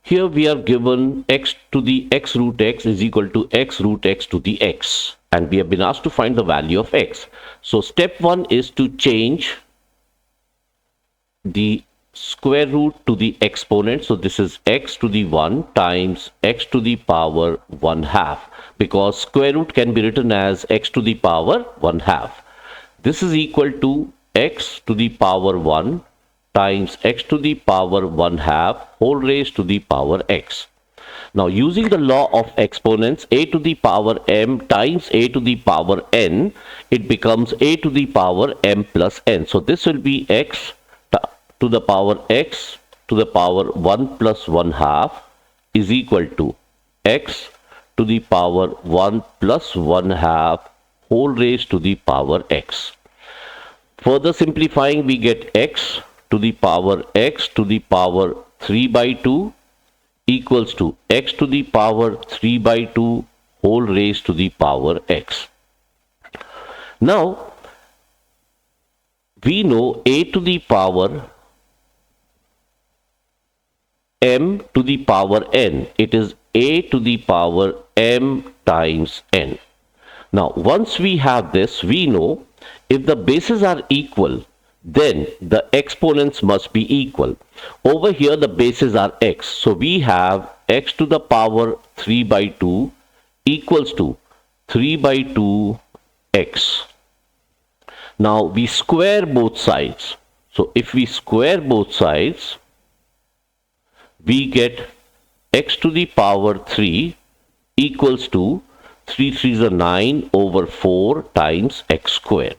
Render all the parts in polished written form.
Here we are given x to the x root x is equal to x root x to the x, and we have been asked to find the value of x. So step 1 is to change the square root to the exponent. So this is x to the 1 times x to the power 1 half, because square root can be written as x to the power 1 half. This is equal to x to the power 1 times x to the power 1 half whole raised to the power x. Now using the law of exponents, a to the power m times a to the power n, it becomes a to the power m plus n. So this will be x to the power x to the power 1 plus 1 half is equal to x to the power 1 plus 1 half whole raised to the power x. Further simplifying, we get x to the power 3 by 2 equals to x to the power 3 by 2 whole raised to the power x. Now, we know a to the power m to the power n. It is a to the power m times n. Now, once we have this, we know if the bases are equal, then the exponents must be equal. Over here, the bases are x. So we have x to the power 3 by 2 equals to 3 by 2 x. Now we square both sides. So if we square both sides, we get x to the power 3 equals to 3 3s are 9 over 4 times x squared.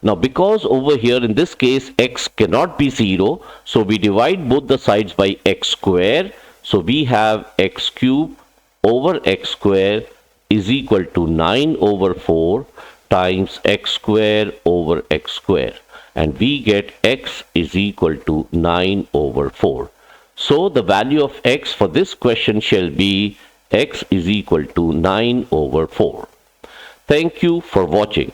Now because over here in this case x cannot be 0, so we divide both the sides by x square. So we have x cube over x square is equal to 9 over 4 times x square over x square, and we get x is equal to 9 over 4. So the value of x for this question shall be x is equal to 9 over 4. Thank you for watching.